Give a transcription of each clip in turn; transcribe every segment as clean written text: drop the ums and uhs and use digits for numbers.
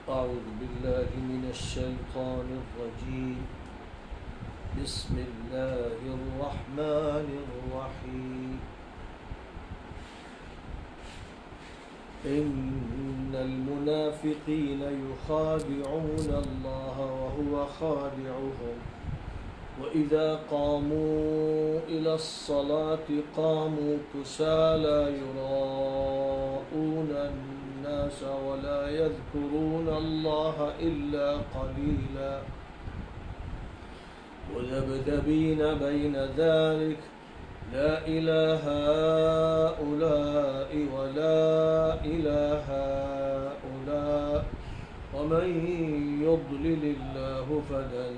أعوذ بالله من الشيطان الرجيم. بسم الله الرحمن الرحيم. إن المنافقين يخادعون الله وهو خادعهم وإذا قاموا إلى الصلاة قاموا كسالى يراءون الناس ولا يذكرون الله إلا قليلا مذبذبين بين ذلك لا إله هؤلاء ولا إله هؤلاء ومن يضلل الله فلن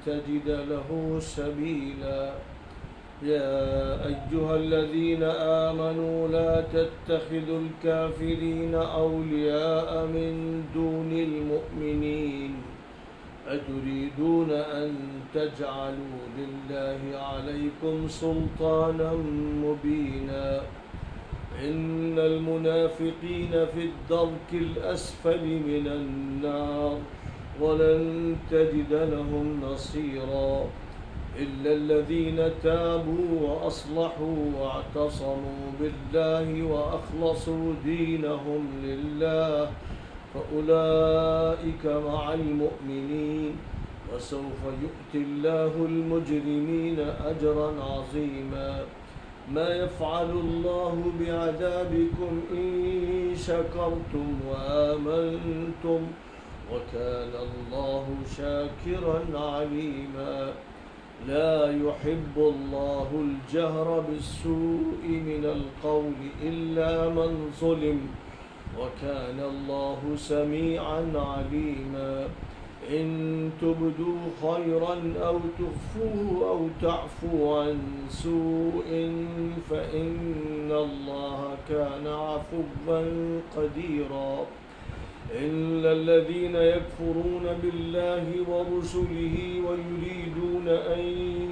تجد له سبيلا. يا أيها الذين آمنوا لا تتخذوا الكافرين أولياء من دون المؤمنين أتريدون أن تجعلوا لله عليكم سلطانا مبينا. إن المنافقين في الدرك الأسفل من النار ولن تجد لهم نصيرا إلا الذين تابوا وأصلحوا واعتصموا بالله وأخلصوا دينهم لله فأولئك مع المؤمنين وسوف يؤتي الله المجرمين أجرا عظيما. ما يفعل الله بعذابكم إن شكرتم وآمنتم وكان الله شاكرا عليما. لا يحب الله الجهر بالسوء من القول إلا من ظلم وكان الله سميعا عليما. إن تبدوا خيرا أو تخفوه أو تعفوا عن سوء فإن الله كان عفوا قديرا. إلا الذين يكفرون بالله ورسله ويريدون أن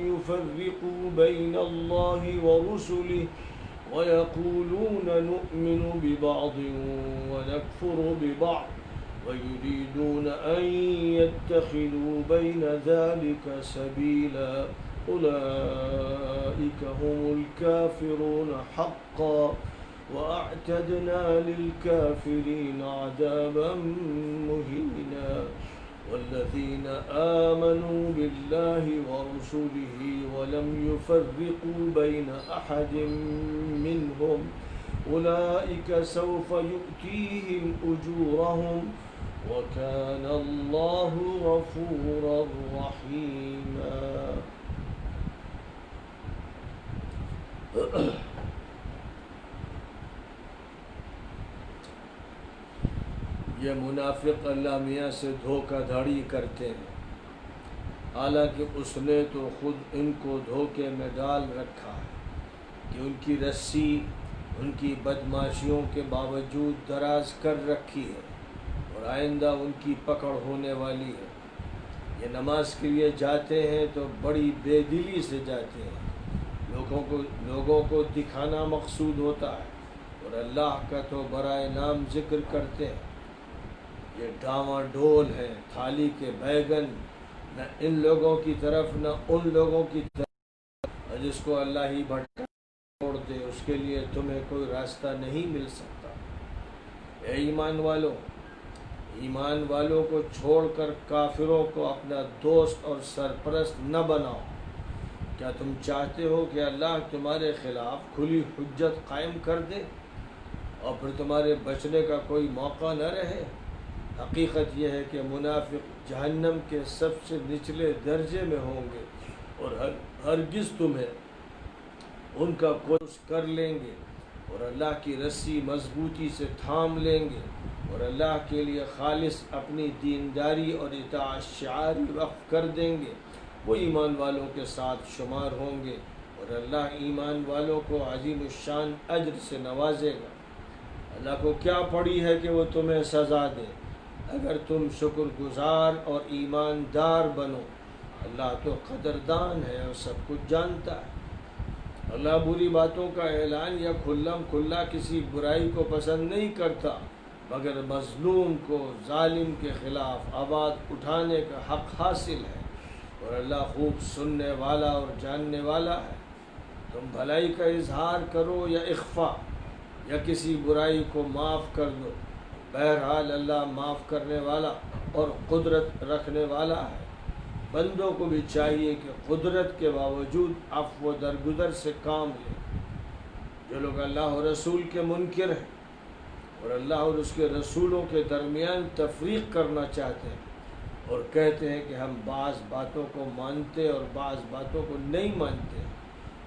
يفرقوا بين الله ورسله ويقولون نؤمن ببعض ونكفر ببعض ويريدون أن يتخذوا بين ذلك سبيلا. أولئك هم الكافرون حقا وأعتدنا للكافرين عذابا مهينا. والذين آمنوا بالله ورسله ولم يفرقوا بين أحد منهم أولئك سوف يؤتيهم أجورهم وكان الله غفورا رحيما. یہ منافق اللہ میاں سے دھوکہ دھڑی کرتے ہیں، حالانکہ اس نے تو خود ان کو دھوکے میں ڈال رکھا ہے کہ ان کی رسی ان کی بدماشیوں کے باوجود دراز کر رکھی ہے اور آئندہ ان کی پکڑ ہونے والی ہے۔ یہ نماز کے لیے جاتے ہیں تو بڑی بے دلی سے جاتے ہیں، لوگوں کو دکھانا مقصود ہوتا ہے اور اللہ کا تو برائے نام ذکر کرتے ہیں۔ یہ ڈاواں ڈول ہے، تھالی کے بیگن، نہ ان لوگوں کی طرف نہ ان لوگوں کی طرف، جس کو اللہ ہی بھٹکا چھوڑ دے اس کے لیے تمہیں کوئی راستہ نہیں مل سکتا۔ اے ایمان والوں کو چھوڑ کر کافروں کو اپنا دوست اور سرپرست نہ بناؤ۔ کیا تم چاہتے ہو کہ اللہ تمہارے خلاف کھلی حجت قائم کر دے اور پھر تمہارے بچنے کا کوئی موقع نہ رہے؟ حقیقت یہ ہے کہ منافق جہنم کے سب سے نچلے درجے میں ہوں گے اور ہرگز تمہیں ان کا کوشش کر لیں گے اور اللہ کی رسی مضبوطی سے تھام لیں گے اور اللہ کے لیے خالص اپنی دینداری اور اطاعت شعاری وقف کر دیں گے۔ وہ ایمان والوں کے ساتھ شمار ہوں گے اور اللہ ایمان والوں کو عظیم الشان اجر سے نوازے گا۔ اللہ کو کیا پڑی ہے کہ وہ تمہیں سزا دے اگر تم شکر گزار اور ایماندار بنو۔ اللہ تو قدردان ہے اور سب کچھ جانتا ہے۔ اللہ بری باتوں کا اعلان یا کھلا کسی برائی کو پسند نہیں کرتا مگر مظلوم کو ظالم کے خلاف آواز اٹھانے کا حق حاصل ہے، اور اللہ خوب سننے والا اور جاننے والا ہے۔ تم بھلائی کا اظہار کرو یا اخفا، یا کسی برائی کو معاف کر دو، بہرحال اللہ معاف کرنے والا اور قدرت رکھنے والا ہے۔ بندوں کو بھی چاہیے کہ قدرت کے باوجود عفو و درگزر سے کام لیں۔ جو لوگ اللہ اور رسول کے منکر ہیں اور اللہ اور اس کے رسولوں کے درمیان تفریق کرنا چاہتے ہیں اور کہتے ہیں کہ ہم بعض باتوں کو مانتے اور بعض باتوں کو نہیں مانتے،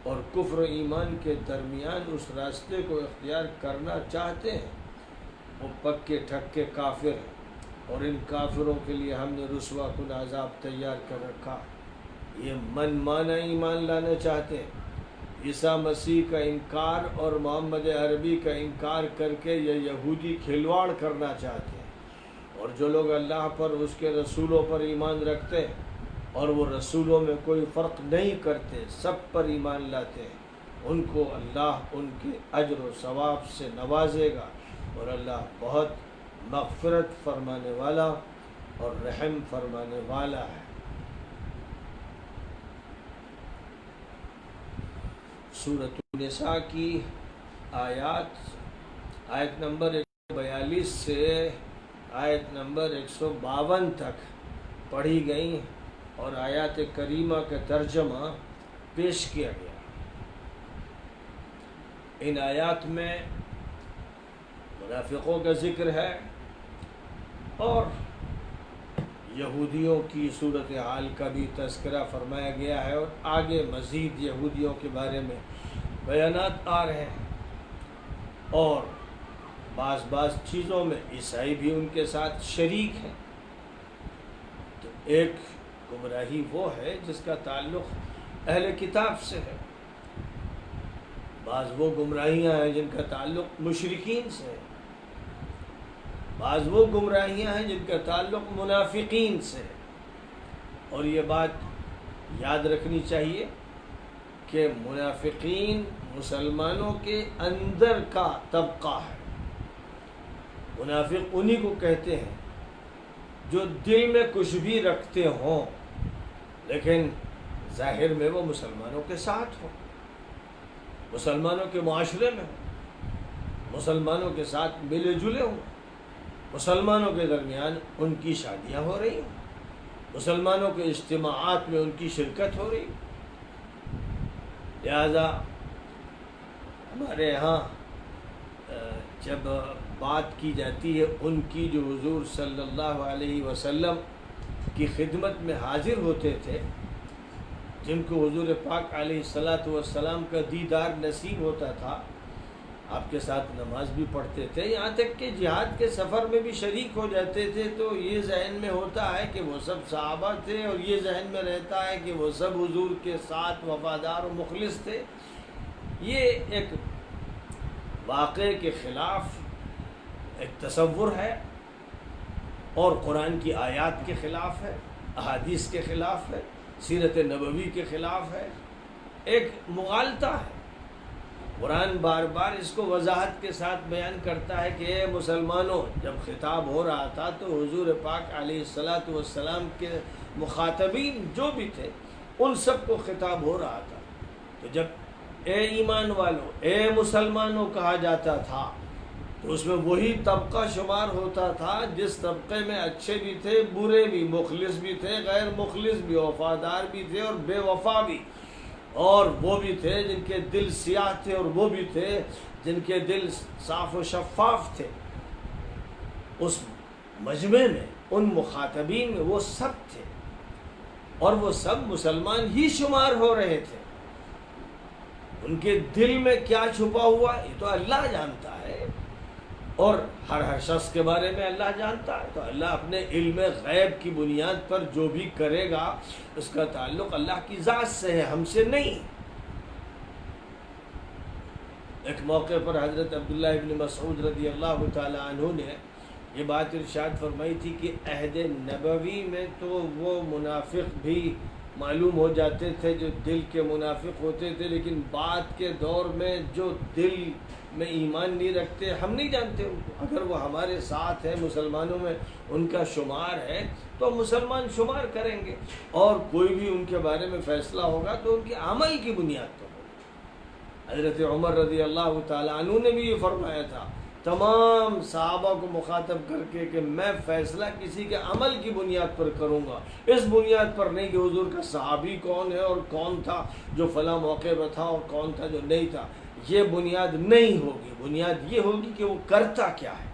اور کفر و ایمان کے درمیان اس راستے کو اختیار کرنا چاہتے ہیں، وہ پکے ٹھکے کافر ہیں، اور ان کافروں کے لیے ہم نے رسوا کن عذاب تیار کر رکھا۔ یہ من مانا ایمان لانا چاہتے ہیں، عیسیٰ مسیح کا انکار اور محمد عربی کا انکار کر کے یہ یہودی کھلواڑ کرنا چاہتے ہیں، اور جو لوگ اللہ پر اس کے رسولوں پر ایمان رکھتے ہیں اور وہ رسولوں میں کوئی فرق نہیں کرتے، سب پر ایمان لاتے ہیں، ان کو اللہ ان کے اجر و ثواب سے نوازے گا، اور اللہ بہت مغفرت فرمانے والا اور رحم فرمانے والا ہے۔ سورۃ النساء کی آیت نمبر 142 سے آیت نمبر 152 تک پڑھی گئی، اور آیات کریمہ کا ترجمہ پیش کیا گیا۔ ان آیات میں منافقوں کا ذکر ہے اور یہودیوں کی صورتحال کا بھی تذکرہ فرمایا گیا ہے، اور آگے مزید یہودیوں کے بارے میں بیانات آ رہے ہیں، اور بعض چیزوں میں عیسائی بھی ان کے ساتھ شریک ہیں۔ تو ایک گمراہی وہ ہے جس کا تعلق اہل کتاب سے ہے، بعض وہ گمراہیاں ہیں جن کا تعلق مشرکین سے ہے، بعض وہ گمراہیاں ہیں جن کا تعلق منافقین سے ہے۔ اور یہ بات یاد رکھنی چاہیے کہ منافقین مسلمانوں کے اندر کا طبقہ ہے۔ منافق انہی کو کہتے ہیں جو دل میں کچھ بھی رکھتے ہوں لیکن ظاہر میں وہ مسلمانوں کے ساتھ ہوں، مسلمانوں کے معاشرے میں ہوں، مسلمانوں کے ساتھ ملے جلے ہوں، مسلمانوں کے درمیان ان کی شادیاں ہو رہی ہوں، مسلمانوں کے اجتماعات میں ان کی شرکت ہو رہی ہوں۔ لہذا ہمارے ہاں جب بات کی جاتی ہے ان کی جو حضور صلی اللہ علیہ وسلم کی خدمت میں حاضر ہوتے تھے، جن کو حضور پاک علیہ السلام کا دیدار نصیب ہوتا تھا، آپ کے ساتھ نماز بھی پڑھتے تھے، یہاں تک کہ جہاد کے سفر میں بھی شریک ہو جاتے تھے، تو یہ ذہن میں ہوتا ہے کہ وہ سب صحابہ تھے، اور یہ ذہن میں رہتا ہے کہ وہ سب حضور کے ساتھ وفادار و مخلص تھے۔ یہ ایک واقعے کے خلاف ایک تصور ہے، اور قرآن کی آیات کے خلاف ہے، احادیث کے خلاف ہے، سیرت نبوی کے خلاف ہے، ایک مغالطہ ہے۔ قرآن بار بار اس کو وضاحت کے ساتھ بیان کرتا ہے کہ اے مسلمانوں، جب خطاب ہو رہا تھا تو حضور پاک علیہ السلام کے مخاطبین جو بھی تھے ان سب کو خطاب ہو رہا تھا، تو جب اے ایمان والو، اے مسلمانوں کہا جاتا تھا تو اس میں وہی طبقہ شمار ہوتا تھا جس طبقے میں اچھے بھی تھے، برے بھی، مخلص بھی تھے، غیر مخلص بھی، وفادار بھی تھے اور بے وفا بھی، اور وہ بھی تھے جن کے دل سیاہ تھے اور وہ بھی تھے جن کے دل صاف و شفاف تھے۔ اس مجمع میں ان مخاطبین میں وہ سب تھے، اور وہ سب مسلمان ہی شمار ہو رہے تھے۔ ان کے دل میں کیا چھپا ہوا یہ تو اللہ جانتا ہے، اور ہر شخص کے بارے میں اللہ جانتا ہے، تو اللہ اپنے علم غیب کی بنیاد پر جو بھی کرے گا اس کا تعلق اللہ کی ذات سے ہے، ہم سے نہیں۔ ایک موقع پر حضرت عبداللہ ابن مسعود رضی اللہ تعالی عنہ نے یہ بات ارشاد فرمائی تھی کہ عہد نبوی میں تو وہ منافق بھی معلوم ہو جاتے تھے جو دل کے منافق ہوتے تھے، لیکن بعد کے دور میں جو دل میں ایمان نہیں رکھتے ہم نہیں جانتے ان کو، اگر وہ ہمارے ساتھ ہیں مسلمانوں میں ان کا شمار ہے تو مسلمان شمار کریں گے، اور کوئی بھی ان کے بارے میں فیصلہ ہوگا تو ان کے عمل کی بنیاد پر ہوگا۔ حضرت عمر رضی اللہ تعالیٰ عنہ نے بھی یہ فرمایا تھا تمام صحابہ کو مخاطب کر کے کہ میں فیصلہ کسی کے عمل کی بنیاد پر کروں گا، اس بنیاد پر نہیں کہ حضور کا صحابی کون ہے اور کون تھا جو فلاں موقع پہ تھا اور کون تھا جو نہیں تھا، یہ بنیاد نہیں ہوگی۔ بنیاد یہ ہوگی کہ وہ کرتا کیا ہے۔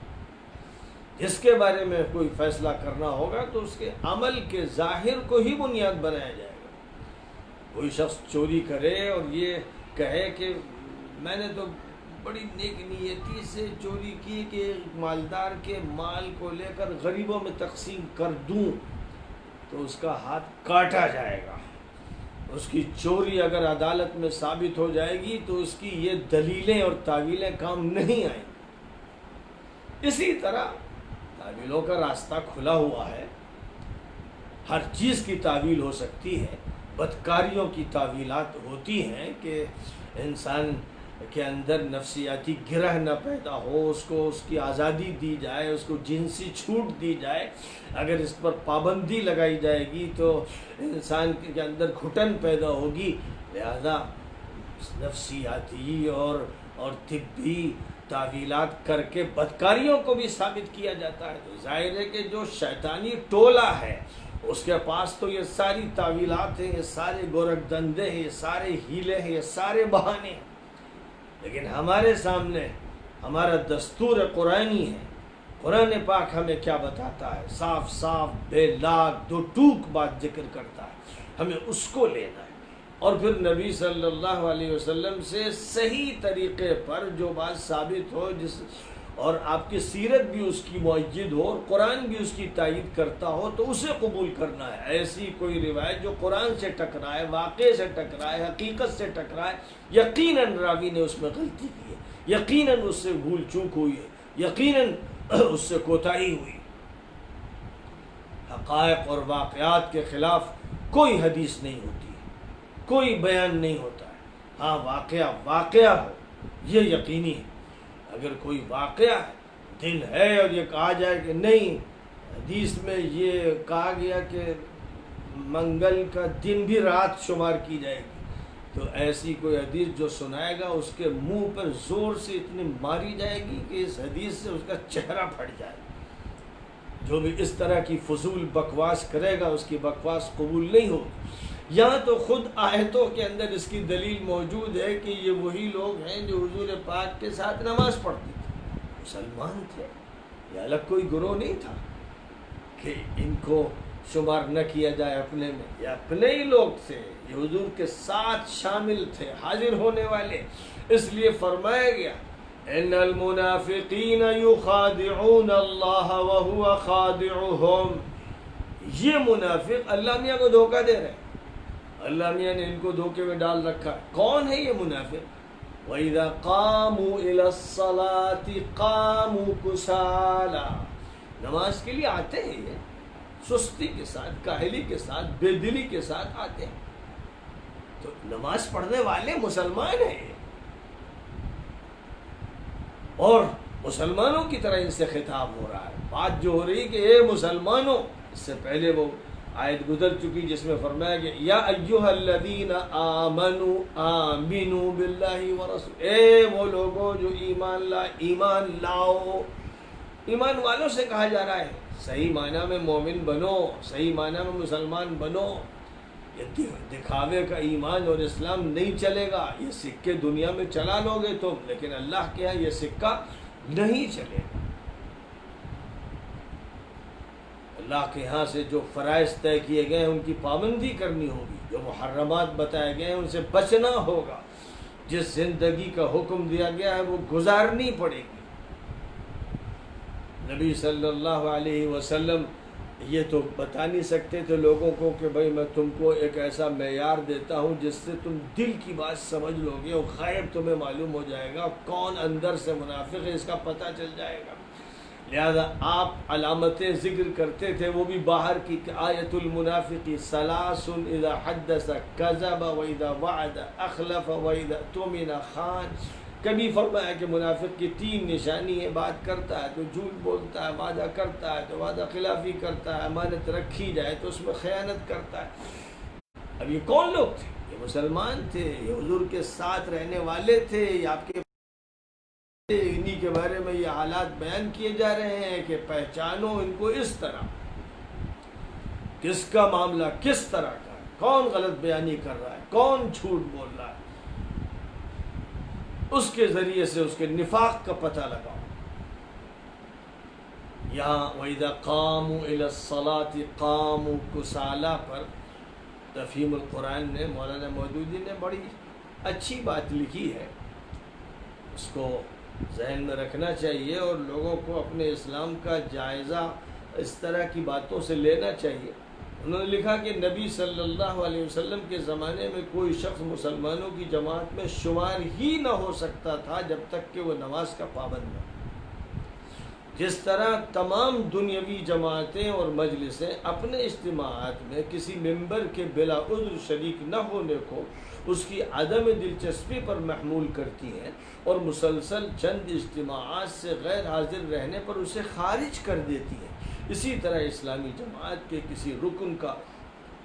جس کے بارے میں کوئی فیصلہ کرنا ہوگا تو اس کے عمل کے ظاہر کو ہی بنیاد بنایا جائے گا۔ کوئی شخص چوری کرے اور یہ کہے کہ میں نے تو بڑی نیک نیتی سے چوری کی کہ مالدار کے مال کو لے کر غریبوں میں تقسیم کر دوں، تو اس کا ہاتھ کاٹا جائے گا۔ اس کی چوری اگر عدالت میں ثابت ہو جائے گی تو اس کی یہ دلیلیں اور تعویلیں کام نہیں آئیں۔ اسی طرح تعویلوں کا راستہ کھلا ہوا ہے، ہر چیز کی تعویل ہو سکتی ہے۔ بدکاریوں کی تعویلات ہوتی ہیں کہ انسان کے اندر نفسیاتی گرہ نہ پیدا ہو، اس کو اس کی آزادی دی جائے، اس کو جنسی چھوٹ دی جائے۔ اگر اس پر پابندی لگائی جائے گی تو انسان کے اندر گھٹن پیدا ہوگی، لہذا نفسیاتی اور طبی تعویلات کر کے بدکاریوں کو بھی ثابت کیا جاتا ہے۔ تو ظاہر ہے کہ جو شیطانی ٹولہ ہے اس کے پاس تو یہ ساری تعویلات ہیں، یہ سارے گورکھ دندے ہیں، یہ سارے ہیلے ہیں، یہ سارے بہانے ہیں۔ لیکن ہمارے سامنے ہمارا دستور قرآنی ہے، قرآن پاک ہمیں کیا بتاتا ہے، صاف صاف بے لاگ دو ٹوک بات ذکر کرتا ہے، ہمیں اس کو لینا ہے، اور پھر نبی صلی اللہ علیہ وسلم سے صحیح طریقے پر جو بات ثابت ہو، اور آپ کی سیرت بھی اس کی مؤید ہو اور قرآن بھی اس کی تائید کرتا ہو تو اسے قبول کرنا ہے۔ ایسی کوئی روایت جو قرآن سے ٹکرائے، واقعے سے ٹکرائے، حقیقت سے ٹکرائے، یقیناً راوی نے اس میں غلطی کی ہے، یقیناً اس سے بھول چوک ہوئی ہے، یقیناً اس سے کوتاہی ہوئی۔ حقائق اور واقعات کے خلاف کوئی حدیث نہیں ہوتی ہے، کوئی بیان نہیں ہوتا ہے۔ ہاں واقعہ ہو یہ یقینی ہے۔ اگر کوئی واقعہ ہے، دن ہے، اور یہ کہا جائے کہ نہیں حدیث میں یہ کہا گیا کہ منگل کا دن بھی رات شمار کی جائے گی، تو ایسی کوئی حدیث جو سنائے گا اس کے منہ پر زور سے اتنی ماری جائے گی کہ اس حدیث سے اس کا چہرہ پھٹ جائے۔ جو بھی اس طرح کی فضول بکواس کرے گا اس کی بکواس قبول نہیں ہوگی۔ یہاں تو خود آیتوں کے اندر اس کی دلیل موجود ہے کہ یہ وہی لوگ ہیں جو حضور پاک کے ساتھ نماز پڑھتے تھے، مسلمان تھے، یہ الگ کوئی گروہ نہیں تھا کہ ان کو شمار نہ کیا جائے اپنے میں، یہ اپنے ہی لوگ تھے، یہ حضور کے ساتھ شامل تھے، حاضر ہونے والے۔ اس لیے فرمایا گیا ان المنافقین یخادعون اللہ وهو خادعهم، یہ منافق اللہ میاں کو دھوکہ دے رہے ہیں، اللہ میاں نے ان کو دھوکے میں ڈال رکھا۔ کون ہے یہ منافق؟ وَإِذَا قَامُوا إِلَى الصَّلَاةِ قَامُوا كُسَالَىٰ، نماز کے لیے آتے ہیں یہ سستی کے ساتھ، کاہلی کے ساتھ، بے دلی کے ساتھ آتے ہیں۔ تو نماز پڑھنے والے مسلمان ہیں اور مسلمانوں کی طرح ان سے خطاب ہو رہا ہے۔ بات جو ہو رہی کہ اے مسلمانوں، اس سے پہلے وہ آیت گزر چکی جس میں فرمایا گیا یا ایھا الذین آمنوا آمنوا باللہ ورسولہ، اے وہ لوگوں جو ایمان لاؤ۔ ایمان والوں سے کہا جا رہا ہے صحیح معنی میں مومن بنو، صحیح معنی میں مسلمان بنو۔ یہ دکھاوے کا ایمان اور اسلام نہیں چلے گا، یہ سکے دنیا میں چلا لو گے تم، لیکن اللہ کے ہاں یہ سکہ نہیں چلے گا۔ اللہ کے ہاں سے جو فرائض طے کیے گئے ہیں ان کی پابندی کرنی ہوگی، جو محرمات بتائے گئے ہیں ان سے بچنا ہوگا، جس زندگی کا حکم دیا گیا ہے وہ گزارنی پڑے گی۔ نبی صلی اللہ علیہ وسلم یہ تو بتا نہیں سکتے تھے لوگوں کو کہ بھئی میں تم کو ایک ایسا معیار دیتا ہوں جس سے تم دل کی بات سمجھ لو گے اور غیب تمہیں معلوم ہو جائے گا، کون اندر سے منافق ہے اس کا پتہ چل جائے گا۔ لہذا آپ علامتیں ذکر کرتے تھے، وہ بھی باہر کی کہ آیت المنافق ثلاث اذا حدث کذب واذا وعد اخلف واذا اؤتمن خان۔ کبھی فرمایا کہ منافق کی 3 نشانی ہے، بات کرتا ہے تو جھوٹ بولتا ہے، وعدہ کرتا ہے تو وعدہ خلافی کرتا ہے، امانت رکھی جائے تو اس میں خیانت کرتا ہے۔ اب یہ کون لوگ تھے؟ یہ مسلمان تھے، یہ حضور کے ساتھ رہنے والے تھے، یہ آپ کے انہی کے بارے میں یہ حالات بیان کیے جا رہے ہیں کہ پہچانو ان کو اس طرح۔ کس کا معاملہ کس طرح کا ہے، کون غلط بیانی کر رہا ہے، کون جھوٹ بول رہا ہے، اس کے ذریعے سے اس کے نفاق کا پتہ لگاؤ۔ یہاں وَإِذَا قَامُوا إِلَى الصَّلَاةِ قَامُوا كُسَالَىٰ پر تفہیم القرآن نے مولانا مودودی نے بڑی اچھی بات لکھی ہے، اس کو ذہن میں رکھنا چاہیے اور لوگوں کو اپنے اسلام کا جائزہ اس طرح کی باتوں سے لینا چاہیے۔ انہوں نے لکھا کہ نبی صلی اللہ علیہ وسلم کے زمانے میں کوئی شخص مسلمانوں کی جماعت میں شمار ہی نہ ہو سکتا تھا جب تک کہ وہ نماز کا پابند نہ۔ جس طرح تمام دنیاوی جماعتیں اور مجلسیں اپنے اجتماعات میں کسی ممبر کے بلا عذر شریک نہ ہونے کو اس کی عدم دلچسپی پر محمول کرتی ہیں اور مسلسل چند اجتماعات سے غیر حاضر رہنے پر اسے خارج کر دیتی ہیں، اسی طرح اسلامی جماعت کے کسی رکن کا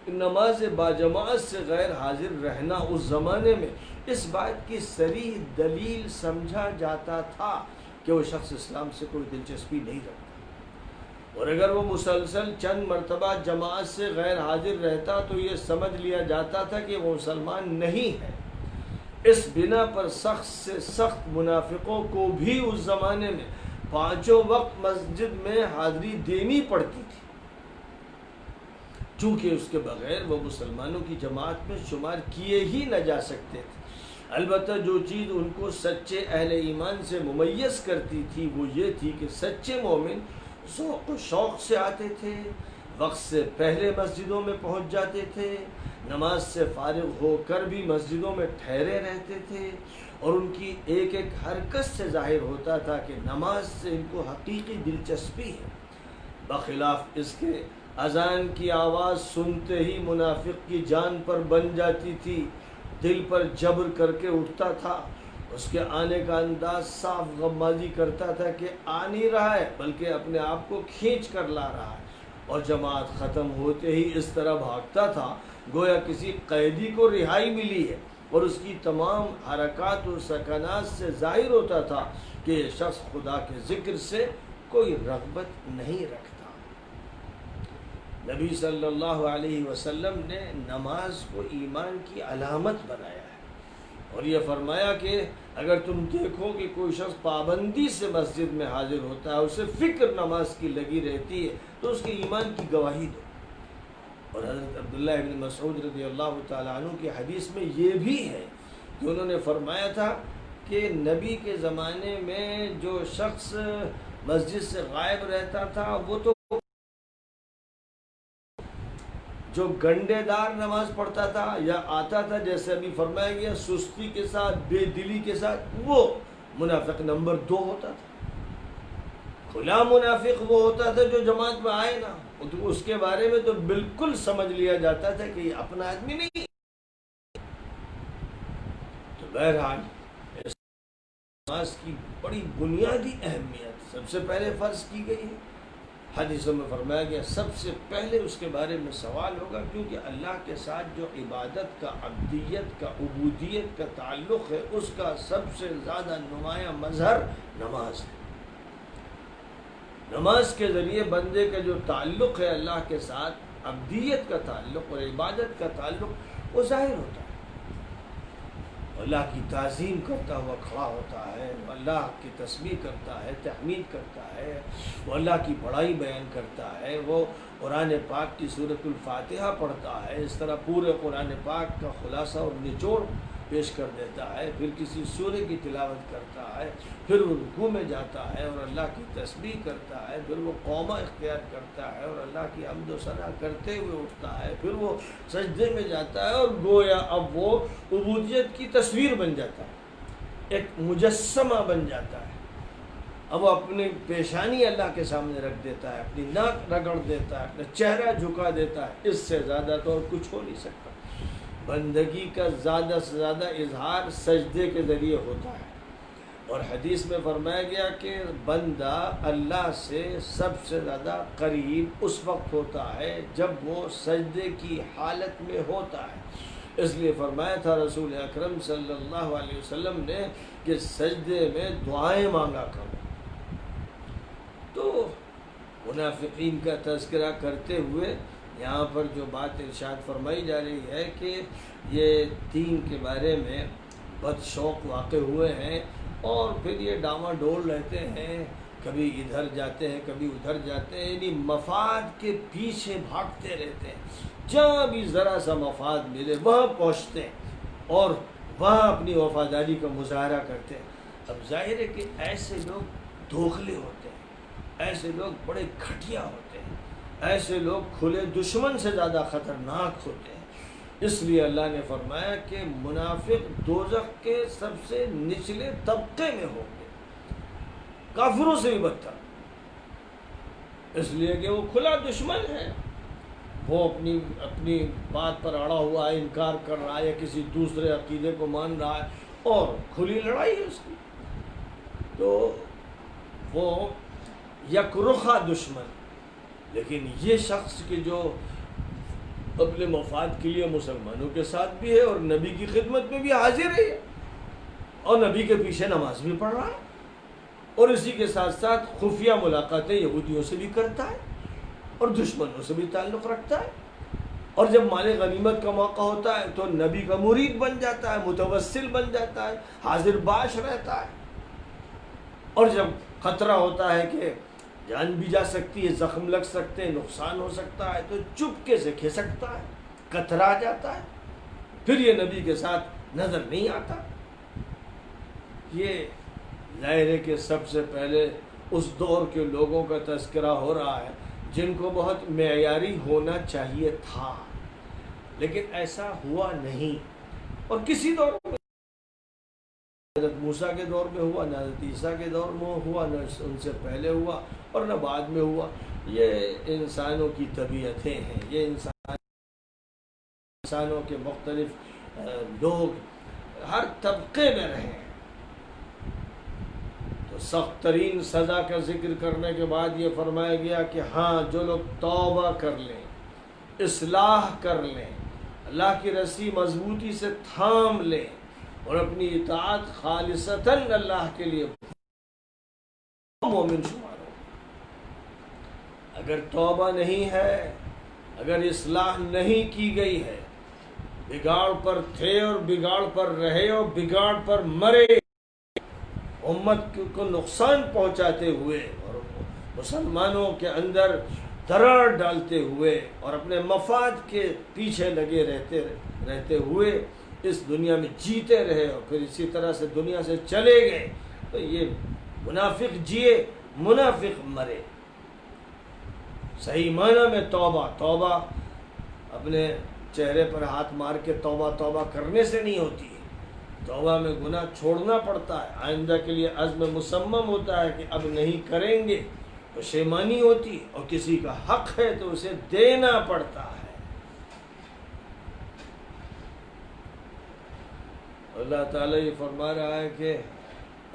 نماز باجماعت سے غیر حاضر رہنا اس زمانے میں اس بات کی صریح دلیل سمجھا جاتا تھا کہ وہ شخص اسلام سے کوئی دلچسپی نہیں رکھتا، اور اگر وہ مسلسل چند مرتبہ جماعت سے غیر حاضر رہتا تو یہ سمجھ لیا جاتا تھا کہ وہ مسلمان نہیں ہے۔ اس بنا پر سخت سے سخت منافقوں کو بھی اس زمانے میں 5 وقت مسجد میں حاضری دینی پڑتی تھی، چونکہ اس کے بغیر وہ مسلمانوں کی جماعت میں شمار کیے ہی نہ جا سکتے تھے۔ البتہ جو چیز ان کو سچے اہل ایمان سے ممیز کرتی تھی وہ یہ تھی کہ سچے مومن ذوق و شوق سے آتے تھے، وقت سے پہلے مسجدوں میں پہنچ جاتے تھے، نماز سے فارغ ہو کر بھی مسجدوں میں ٹھہرے رہتے تھے، اور ان کی ایک ایک حرکت سے ظاہر ہوتا تھا کہ نماز سے ان کو حقیقی دلچسپی ہے۔ بخلاف اس کے اذان کی آواز سنتے ہی منافق کی جان پر بن جاتی تھی، دل پر جبر کر کے اٹھتا تھا، اس کے آنے کا انداز صاف غمازی کرتا تھا کہ آ نہیں رہا ہے بلکہ اپنے آپ کو کھینچ کر لا رہا ہے، اور جماعت ختم ہوتے ہی اس طرح بھاگتا تھا گویا کسی قیدی کو رہائی ملی ہے، اور اس کی تمام حرکات و سکنات سے ظاہر ہوتا تھا کہ یہ شخص خدا کے ذکر سے کوئی رغبت نہیں رکھتا۔ نبی صلی اللہ علیہ وسلم نے نماز کو ایمان کی علامت بنایا ہے، اور یہ فرمایا کہ اگر تم دیکھو کہ کوئی شخص پابندی سے مسجد میں حاضر ہوتا ہے، اسے فکر نماز کی لگی رہتی ہے، تو اس کے ایمان کی گواہی دو۔ اور حضرت عبداللہ ابن مسعود رضی اللہ تعالیٰ عنہ کی حدیث میں یہ بھی ہے کہ انہوں نے فرمایا تھا کہ نبی کے زمانے میں جو شخص مسجد سے غائب رہتا تھا وہ تو جو گنڈے دار نماز پڑھتا تھا یا آتا تھا، جیسے ابھی فرمایا گیا، سستی کے ساتھ، بے دلی کے ساتھ، وہ منافق نمبر 2 ہوتا تھا۔ کھلا منافق وہ ہوتا تھا جو جماعت میں آئے نا، اس کے بارے میں تو بالکل سمجھ لیا جاتا تھا کہ یہ اپنا آدمی نہیں۔ تو بہرحال اس نماز کی بڑی بنیادی اہمیت سب سے پہلے فرض کی گئی ہے۔ حدیثوں میں فرمایا گیا سب سے پہلے اس کے بارے میں سوال ہوگا، کیونکہ اللہ کے ساتھ جو عبادت کا، عبدیت کا، عبودیت کا تعلق ہے، اس کا سب سے زیادہ نمایاں مظہر نماز ہے۔ نماز کے ذریعے بندے کا جو تعلق ہے اللہ کے ساتھ، عبدیت کا تعلق اور عبادت کا تعلق، وہ ظاہر ہوتا ہے۔ اللہ کی تعظیم کرتا ہوا کھڑا ہوتا ہے، وہ اللہ کی تسبیح کرتا ہے، تحمید کرتا ہے، وہ اللہ کی بڑائی بیان کرتا ہے، وہ قرآن پاک کی سورۃ الفاتحہ پڑھتا ہے، اس طرح پورے قرآن پاک کا خلاصہ اور نچوڑ پیش کر دیتا ہے، پھر کسی سورے کی تلاوت کرتا ہے، پھر وہ رکوع میں جاتا ہے اور اللہ کی تسبیح کرتا ہے، پھر وہ قومہ اختیار کرتا ہے اور اللہ کی حمد و ثنا کرتے ہوئے اٹھتا ہے، پھر وہ سجدے میں جاتا ہے، اور گویا اب وہ عبودیت کی تصویر بن جاتا ہے، ایک مجسمہ بن جاتا ہے۔ اب وہ اپنی پیشانی اللہ کے سامنے رکھ دیتا ہے، اپنی ناک رگڑ دیتا ہے، اپنا چہرہ جھکا دیتا ہے، اس سے زیادہ تو اور کچھ ہو نہیں سکتا۔ بندگی کا زیادہ سے زیادہ اظہار سجدے کے ذریعے ہوتا ہے، اور حدیث میں فرمایا گیا کہ بندہ اللہ سے سب سے زیادہ قریب اس وقت ہوتا ہے جب وہ سجدے کی حالت میں ہوتا ہے۔ اس لیے فرمایا تھا رسول اکرم صلی اللہ علیہ وسلم نے کہ سجدے میں دعائیں مانگا کرو۔ تو منافقین کا تذکرہ کرتے ہوئے یہاں پر جو بات ارشاد فرمائی جا رہی ہے کہ یہ دین کے بارے میں بد شوق واقع ہوئے ہیں، اور پھر یہ ڈاما ڈول رہتے ہیں، کبھی ادھر جاتے ہیں کبھی ادھر جاتے ہیں، یعنی مفاد کے پیچھے بھاگتے رہتے ہیں، جہاں بھی ذرا سا مفاد ملے وہاں پہنچتے ہیں اور وہاں اپنی وفاداری کا مظاہرہ کرتے ہیں۔ اب ظاہر ہے کہ ایسے لوگ دھوکھلے ہوتے ہیں، ایسے لوگ بڑے گھٹیا ہوتے ہیں، ایسے لوگ کھلے دشمن سے زیادہ خطرناک ہوتے ہیں۔ اس لیے اللہ نے فرمایا کہ منافق دوزخ کے سب سے نچلے طبقے میں ہوں گے، کافروں سے بھی بدتر، اس لیے کہ وہ کھلا دشمن ہے، وہ اپنی بات پر اڑا ہوا ہے، انکار کر رہا ہے یا کسی دوسرے عقیدے کو مان رہا ہے، اور کھلی لڑائی ہے اس کی۔ تو وہ یک رخا دشمن، لیکن یہ شخص کہ جو اپنے مفاد کے لیے مسلمانوں کے ساتھ بھی ہے اور نبی کی خدمت میں بھی حاضر ہے، اور نبی کے پیچھے نماز بھی پڑھ رہا ہے، اور اسی کے ساتھ ساتھ خفیہ ملاقاتیں یہودیوں سے بھی کرتا ہے اور دشمنوں سے بھی تعلق رکھتا ہے، اور جب مال غنیمت کا موقع ہوتا ہے تو نبی کا مرید بن جاتا ہے، متوسل بن جاتا ہے، حاضر باش رہتا ہے، اور جب خطرہ ہوتا ہے کہ جان بھی جا سکتی ہے، زخم لگ سکتے ہیں، نقصان ہو سکتا ہے، تو چپکے سے کھسکتا ہے، کترا جاتا ہے، پھر یہ نبی کے ساتھ نظر نہیں آتا۔ یہ ظاہر ہے کہ سب سے پہلے اس دور کے لوگوں کا تذکرہ ہو رہا ہے جن کو بہت معیاری ہونا چاہیے تھا، لیکن ایسا ہوا نہیں، اور کسی دور میں حضرت موسیٰ کے دور میں ہوا، نہ حضرت عیسیٰ کے دور میں ہوا، نہ ان سے پہلے ہوا اور نہ بعد میں ہوا۔ یہ انسانوں کی طبیعتیں ہیں، یہ انسانوں کے مختلف لوگ ہر طبقے میں رہے ہیں۔ تو سخت ترین سزا کا ذکر کرنے کے بعد یہ فرمایا گیا کہ ہاں جو لوگ توبہ کر لیں، اصلاح کر لیں، اللہ کی رسی مضبوطی سے تھام لیں اور اپنی اطاعت خالصتاً اللہ کے لیے، مومن شمار ہو۔ اگر توبہ نہیں ہے، اگر اصلاح نہیں کی گئی ہے، بگاڑ پر تھے اور بگاڑ پر رہے اور بگاڑ پر مرے، امت کو نقصان پہنچاتے ہوئے اور مسلمانوں کے اندر درار ڈالتے ہوئے اور اپنے مفاد کے پیچھے لگے رہتے ہوئے اس دنیا میں جیتے رہے اور پھر اسی طرح سے دنیا سے چلے گئے، تو یہ منافق جیے، منافق مرے۔ صحیح معنی میں توبہ اپنے چہرے پر ہاتھ مار کے توبہ توبہ کرنے سے نہیں ہوتی ہے، توبہ میں گناہ چھوڑنا پڑتا ہے، آئندہ کے لیے عزم مصمم ہوتا ہے کہ اب نہیں کریں گے، پشیمانی ہوتی ہے، اور کسی کا حق ہے تو اسے دینا پڑتا ہے۔ اللہ تعالیٰ یہ فرما رہا ہے کہ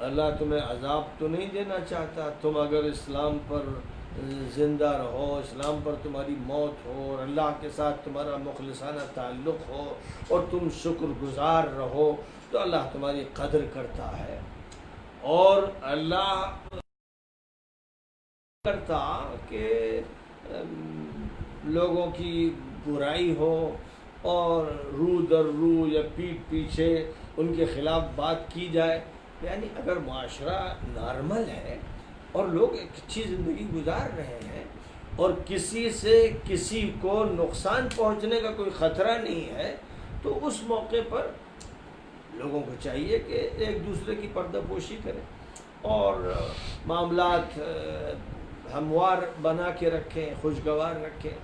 اللہ تمہیں عذاب تو نہیں دینا چاہتا، تم اگر اسلام پر زندہ رہو، اسلام پر تمہاری موت ہو اور اللہ کے ساتھ تمہارا مخلصانہ تعلق ہو اور تم شکر گزار رہو تو اللہ تمہاری قدر کرتا ہے، اور اللہ کرتا کہ لوگوں کی برائی ہو اور رو در رو یا پیٹھ پیچھے ان کے خلاف بات کی جائے۔ یعنی اگر معاشرہ نارمل ہے اور لوگ ایک اچھی زندگی گزار رہے ہیں اور کسی سے کسی کو نقصان پہنچنے کا کوئی خطرہ نہیں ہے، تو اس موقع پر لوگوں کو چاہیے کہ ایک دوسرے کی پردہ پوشی کریں اور معاملات ہموار بنا کے رکھیں، خوشگوار رکھیں۔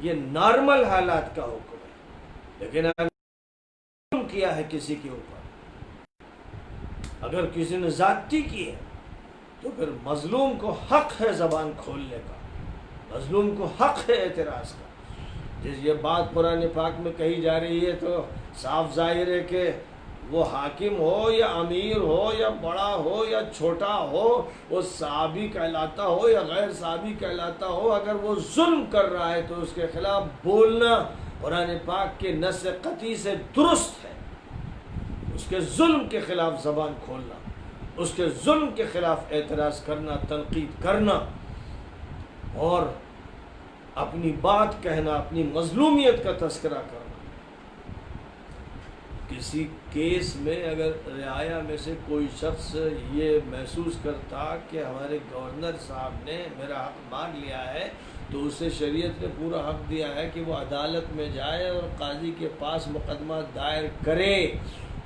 یہ نارمل حالات کا حکم ہے، لیکن اگر ظلم کیا ہے کسی کے اوپر، اگر کسی نے زیادتی کی ہے، تو پھر مظلوم کو حق ہے زبان کھولنے کا، مظلوم کو حق ہے اعتراض کا۔ جس یہ بات قرآن پاک میں کہی جا رہی ہے تو صاف ظاہر ہے کہ وہ حاکم ہو یا امیر ہو یا بڑا ہو یا چھوٹا ہو، وہ صحابی کہلاتا ہو یا غیر صحابی کہلاتا ہو، اگر وہ ظلم کر رہا ہے تو اس کے خلاف بولنا قرآن پاک کے نص قطعی سے درست ہے۔ اس کے ظلم کے خلاف زبان کھولنا، اس کے ظلم کے خلاف اعتراض کرنا، تنقید کرنا اور اپنی بات کہنا، اپنی مظلومیت کا تذکرہ کرنا۔ کسی کیس میں اگر رعایا میں سے کوئی شخص یہ محسوس کرتا کہ ہمارے گورنر صاحب نے میرا حق مار لیا ہے، تو اسے شریعت نے پورا حق دیا ہے کہ وہ عدالت میں جائے اور قاضی کے پاس مقدمہ دائر کرے،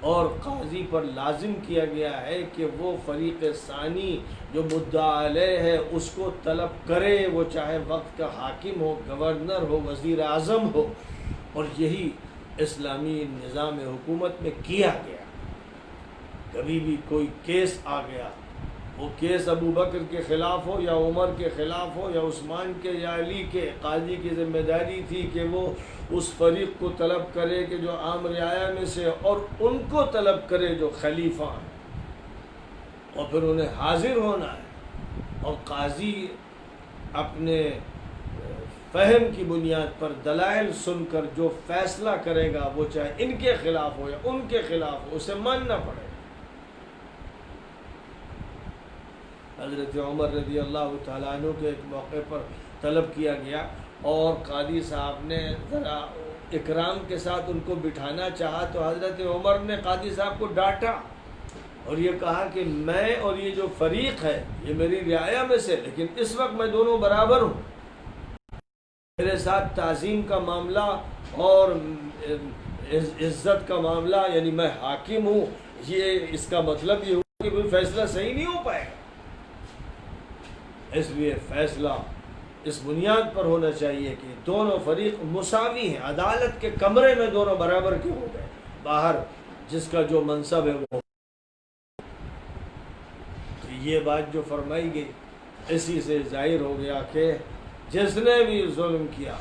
اور قاضی پر لازم کیا گیا ہے کہ وہ فریق ثانی جو مدعا علیہ ہے اس کو طلب کرے، وہ چاہے وقت کا حاکم ہو، گورنر ہو، وزیر اعظم ہو، اور یہی اسلامی نظام حکومت میں کیا گیا۔ کبھی بھی کوئی کیس آ گیا، وہ کیس ابو بکر کے خلاف ہو یا عمر کے خلاف ہو یا عثمان کے یا علی کے، قاضی کی ذمہ داری تھی کہ وہ اس فریق کو طلب کرے کہ جو عام رعایا میں سے، اور ان کو طلب کرے جو خلیفہ ہیں، اور پھر انہیں حاضر ہونا ہے، اور قاضی اپنے فہم کی بنیاد پر دلائل سن کر جو فیصلہ کرے گا، وہ چاہے ان کے خلاف ہو یا ان کے خلاف ہو، اسے ماننا پڑے گا۔ حضرت عمر رضی اللہ تعالیٰ عنہ کے ایک موقع پر طلب کیا گیا، اور قاضی صاحب نے ذرا اکرام کے ساتھ ان کو بٹھانا چاہا، تو حضرت عمر نے قاضی صاحب کو ڈانٹا اور یہ کہا کہ میں اور یہ جو فریق ہے یہ میری رعایا میں سے، لیکن اس وقت میں دونوں برابر ہوں، میرے ساتھ تعظیم کا معاملہ اور عزت کا معاملہ، یعنی میں حاکم ہوں، یہ اس کا مطلب یہ ہوا کہ کوئی فیصلہ صحیح نہیں ہو پائے گا۔ اس لیے فیصلہ اس بنیاد پر ہونا چاہیے کہ دونوں فریق مساوی ہیں، عدالت کے کمرے میں دونوں برابر کے ہو گئے، باہر جس کا جو منصب ہے وہ۔ تو یہ بات جو فرمائی گئی، اسی سے ظاہر ہو گیا کہ جس نے بھی ظلم کیا،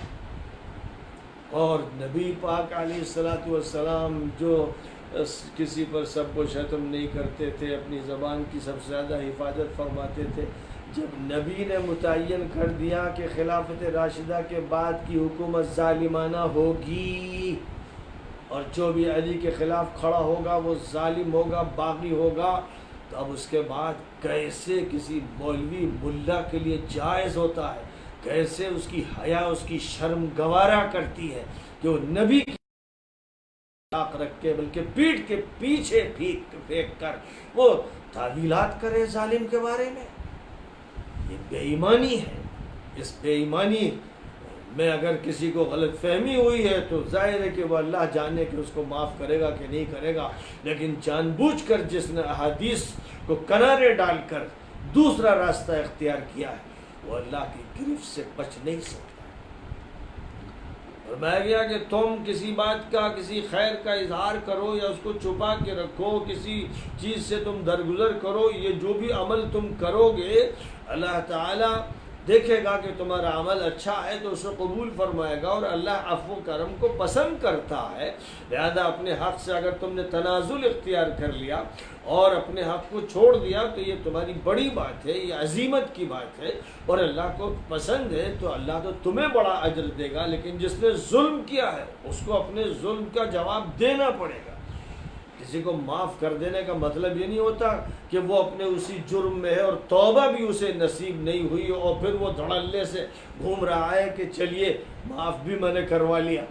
اور نبی پاک علیہ الصلاۃ والسلام جو کسی پر سب کو شتم نہیں کرتے تھے، اپنی زبان کی سب سے زیادہ حفاظت فرماتے تھے، جب نبی نے متعین کر دیا کہ خلافت راشدہ کے بعد کی حکومت ظالمانہ ہوگی، اور جو بھی علی کے خلاف کھڑا ہوگا وہ ظالم ہوگا، باغی ہوگا، تو اب اس کے بعد کیسے کسی مولوی ملا کے لیے جائز ہوتا ہے، کیسے اس کی حیا، اس کی شرم گوارا کرتی ہے کہ وہ نبی کی طاق رکھ کے بلکہ پیٹھ کے پیچھے پھینک کر وہ تعویلات کرے ظالم کے بارے میں۔ یہ بے ایمانی ہے۔ اس بے ایمانی میں اگر کسی کو غلط فہمی ہوئی ہے تو ظاہر ہے کہ وہ اللہ جانے کہ اس کو معاف کرے گا کہ نہیں کرے گا، لیکن جان بوجھ کر جس نے احادیث کو کنارے ڈال کر دوسرا راستہ اختیار کیا ہے، وہ اللہ کی گرفت سے بچ نہیں سکتا۔ فرمایا گیا کہ تم کسی بات کا، کسی خیر کا اظہار کرو یا اس کو چھپا کے رکھو، کسی چیز سے تم درگزر کرو، یہ جو بھی عمل تم کرو گے اللہ تعالیٰ دیکھے گا کہ تمہارا عمل اچھا ہے تو اسے قبول فرمائے گا، اور اللہ عفو و کرم کو پسند کرتا ہے۔ لہذا اپنے حق سے اگر تم نے تنازل اختیار کر لیا اور اپنے حق کو چھوڑ دیا تو یہ تمہاری بڑی بات ہے، یہ عظیمت کی بات ہے، اور اللہ کو پسند ہے تو اللہ تو تمہیں بڑا اجر دے گا، لیکن جس نے ظلم کیا ہے اس کو اپنے ظلم کا جواب دینا پڑے گا۔ کسی کو معاف کر دینے کا مطلب یہ نہیں ہوتا کہ وہ اپنے اسی جرم میں ہے اور توبہ بھی اسے نصیب نہیں ہوئی اور پھر وہ دھڑلے سے گھوم رہا ہے کہ چلیے معاف بھی میں نے کروا لیا۔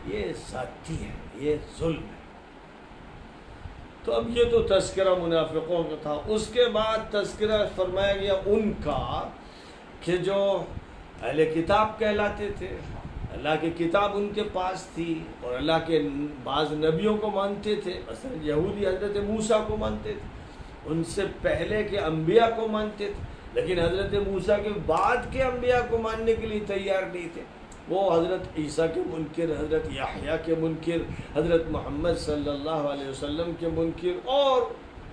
یہ زیادتی ہے، یہ ظلم ہے۔ تو اب یہ تو تذکرہ منافقوں کا تھا۔ اس کے بعد تذکرہ فرمایا گیا ان کا کہ جو اہل کتاب کہلاتے تھے، اللہ کی کتاب ان کے پاس تھی اور اللہ کے بعض نبیوں کو مانتے تھے، مثلا یہودی حضرت موسیٰ کو مانتے تھے، ان سے پہلے کے انبیاء کو مانتے تھے، لیکن حضرت موسیٰ کے بعد کے انبیاء کو ماننے کے لیے تیار نہیں تھے۔ وہ حضرت عیسیٰ کے منکر، حضرت یحییٰ کے منکر، حضرت محمد صلی اللہ علیہ وسلم کے منکر اور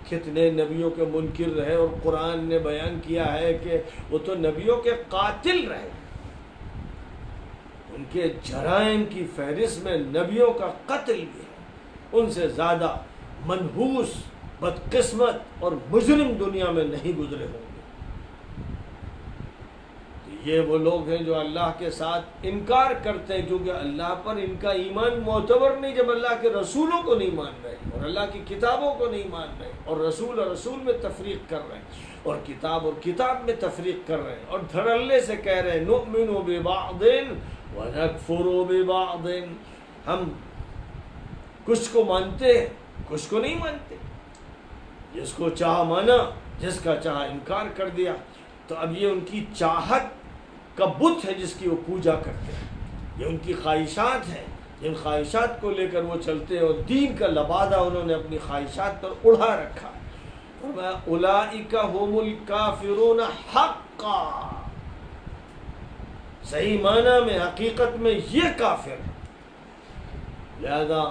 کتنے نبیوں کے منکر رہے، اور قرآن نے بیان کیا ہے کہ وہ تو نبیوں کے قاتل رہے، ان کے جرائم کی فہرست میں نبیوں کا قتل بھی ہے۔ ان سے زیادہ منحوس، بدقسمت اور مجرم دنیا میں نہیں گزرے ہوں گے۔ یہ وہ لوگ ہیں جو اللہ کے ساتھ انکار کرتے ہیں، کیونکہ اللہ پر ان کا ایمان معتبر نہیں جب اللہ کے رسولوں کو نہیں مان رہے، اور اللہ کی کتابوں کو نہیں مان رہے، اور رسول اور رسول میں تفریق کر رہے ہیں، اور کتاب میں تفریق کر رہے ہیں، اور دھڑلے سے کہہ رہے ہیں نؤمن ببعض ونکفر ببعض، ہم کچھ کو مانتے ہیں کچھ کو نہیں مانتے، جس کو چاہا مانا، جس کا چاہا انکار کر دیا۔ تو اب یہ ان کی چاہت کا بت ہے جس کی وہ پوجا کرتے ہیں، یہ ان کی خواہشات ہیں جن خواہشات کو لے کر وہ چلتے ہیں، اور دین کا لبادہ انہوں نے اپنی خواہشات پر اڑا رکھا ہے۔ فرمایا اولئک هم الکافرون حقا، صحیح معنی میں حقیقت میں یہ کافر ہے۔ لہذا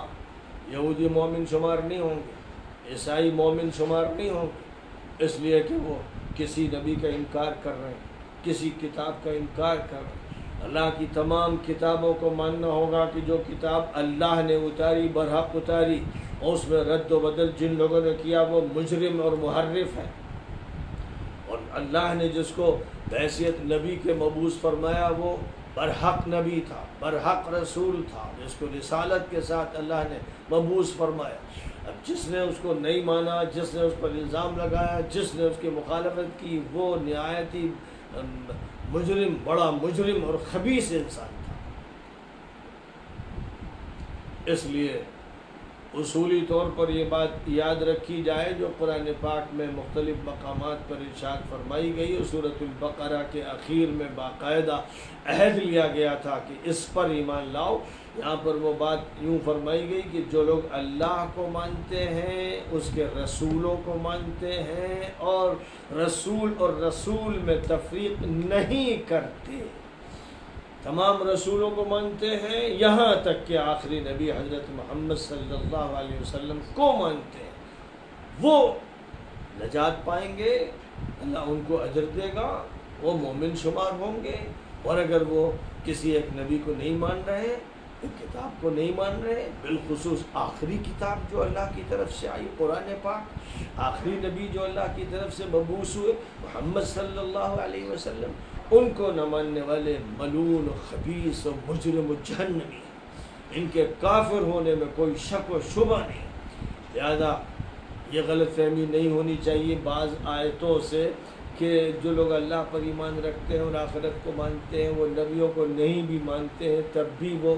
یہودی مومن شمار نہیں ہوں گے، عیسائی مومن شمار نہیں ہوں گے، اس لیے کہ وہ کسی نبی کا انکار کر رہے ہیں، کسی کتاب کا انکار کر رہے ہیں۔ اللہ کی تمام کتابوں کو ماننا ہوگا کہ جو کتاب اللہ نے اتاری برحق اتاری، اور اس میں رد و بدل جن لوگوں نے کیا وہ مجرم اور محرف ہے، اور اللہ نے جس کو بحیثیت نبی کے مبعوث فرمایا وہ برحق نبی تھا، برحق رسول تھا، جس کو رسالت کے ساتھ اللہ نے مبعوث فرمایا۔ اب جس نے اس کو نہیں مانا، جس نے اس پر الزام لگایا، جس نے اس کی مخالفت کی، وہ نہایت ہی مجرم، بڑا مجرم اور خبیث انسان تھا۔ اس لیے اصولی طور پر یہ بات یاد رکھی جائے جو قرآن پاک میں مختلف مقامات پر ارشاد فرمائی گئی، اور سورۃ البقرہ کے اخیر میں باقاعدہ عہد لیا گیا تھا کہ اس پر ایمان لاؤ۔ یہاں پر وہ بات یوں فرمائی گئی کہ جو لوگ اللہ کو مانتے ہیں، اس کے رسولوں کو مانتے ہیں، اور رسول میں تفریق نہیں کرتے، تمام رسولوں کو مانتے ہیں، یہاں تک کہ آخری نبی حضرت محمد صلی اللہ علیہ وسلم کو مانتے ہیں، وہ نجات پائیں گے، اللہ ان کو اجر دے گا، وہ مومن شمار ہوں گے۔ اور اگر وہ کسی ایک نبی کو نہیں مان رہے، ایک کتاب کو نہیں مان رہے، بالخصوص آخری کتاب جو اللہ کی طرف سے آئی قرآن پاک، آخری نبی جو اللہ کی طرف سے مبعوث ہوئے محمد صلی اللہ علیہ وسلم، ان کو نہ ماننے والے ملعون و خبیث و مجرم و جہنمی ہیں، ان کے کافر ہونے میں کوئی شک و شبہ نہیں۔ لہذا یہ غلط فہمی نہیں ہونی چاہیے بعض آیتوں سے کہ جو لوگ اللہ پر ایمان رکھتے ہیں اور آخرت کو مانتے ہیں، وہ نبیوں کو نہیں بھی مانتے ہیں تب بھی وہ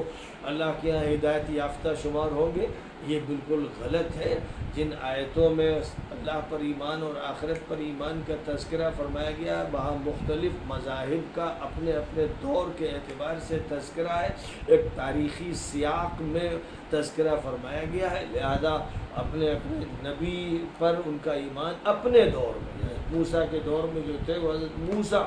اللہ کے یہاں ہدایت یافتہ شمار ہوں گے۔ یہ بالکل غلط ہے۔ جن آیتوں میں اللہ پر ایمان اور آخرت پر ایمان کا تذکرہ فرمایا گیا، وہاں مختلف مذاہب کا اپنے اپنے دور کے اعتبار سے تذکرہ ہے، ایک تاریخی سیاق میں تذکرہ فرمایا گیا ہے، لہذا اپنے اپنے نبی پر ان کا ایمان اپنے دور میں، موسیٰ کے دور میں جو تھے وہ حضرت موسیٰ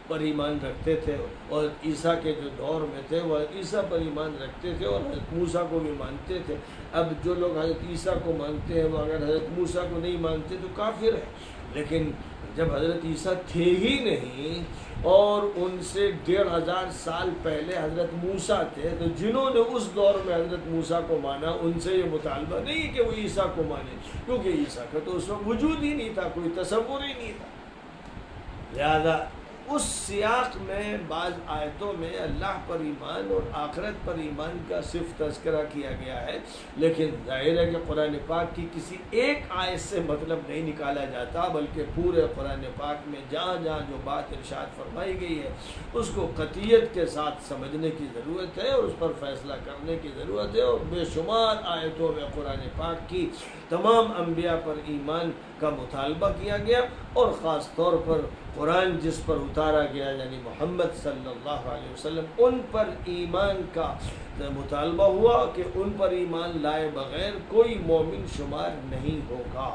پر ایمان رکھتے تھے، اور عیسیٰ کے جو دور میں تھے وہ عیسیٰ پر ایمان رکھتے تھے اور حضرت موسیٰ کو بھی مانتے تھے۔ اب جو لوگ حضرت عیسیٰ کو مانتے ہیں وہ اگر حضرت موسیٰ کو نہیں مانتے تو کافر ہیں، لیکن جب حضرت عیسیٰ تھے ہی نہیں اور ان سے 1500 سال پہلے حضرت موسیٰ تھے، تو جنہوں نے اس دور میں حضرت موسیٰ کو مانا ان سے یہ مطالبہ نہیں کہ وہ عیسیٰ کو مانیں، کیونکہ عیسیٰ کا تو اس وقت وجود ہی نہیں تھا، کوئی تصور ہی نہیں تھا۔ لہذا اس سیاق میں بعض آیتوں میں اللہ پر ایمان اور آخرت پر ایمان کا صرف تذکرہ کیا گیا ہے، لیکن ظاہر ہے کہ قرآن پاک کی کسی ایک آیت سے مطلب نہیں نکالا جاتا، بلکہ پورے قرآن پاک میں جہاں جہاں جو بات ارشاد فرمائی گئی ہے اس کو قطعیت کے ساتھ سمجھنے کی ضرورت ہے اور اس پر فیصلہ کرنے کی ضرورت ہے۔ اور بے شمار آیتوں میں قرآن پاک کی تمام انبیاء پر ایمان کا مطالبہ کیا گیا، اور خاص طور پر قرآن جس پر اتارا گیا یعنی محمد صلی اللہ علیہ وسلم، ان پر ایمان کا مطالبہ ہوا کہ ان پر ایمان لائے بغیر کوئی مومن شمار نہیں ہوگا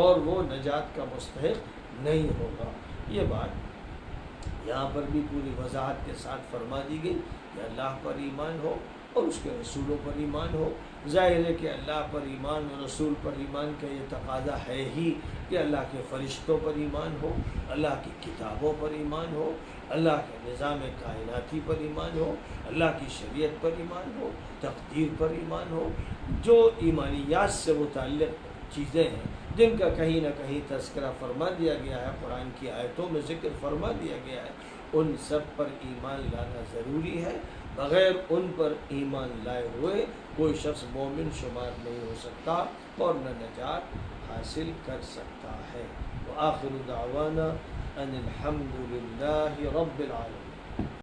اور وہ نجات کا مستحق نہیں ہوگا۔ یہ بات یہاں پر بھی پوری وضاحت کے ساتھ فرما دی گئی کہ اللہ پر ایمان ہو اور اس کے رسولوں پر ایمان ہو، ظاہر ہے کہ اللہ پر ایمان اور رسول پر ایمان کا یہ تقاضا ہے ہی کہ اللہ کے فرشتوں پر ایمان ہو، اللہ کی کتابوں پر ایمان ہو، اللہ کے نظام کائناتی پر ایمان ہو، اللہ کی شریعت پر ایمان ہو، تقدیر پر ایمان ہو۔ جو ایمانیات سے متعلق چیزیں ہیں جن کا کہیں نہ کہیں تذکرہ فرما دیا گیا ہے، قرآن کی آیتوں میں ذکر فرما دیا گیا ہے، ان سب پر ایمان لانا ضروری ہے۔ بغیر ان پر ایمان لائے ہوئے کوئی شخص مومن شمار نہیں ہو سکتا اور نہ نجات حاصل کر سکتا ہے۔ وآخر دعوانا ان الحمد للہ رب العالمین۔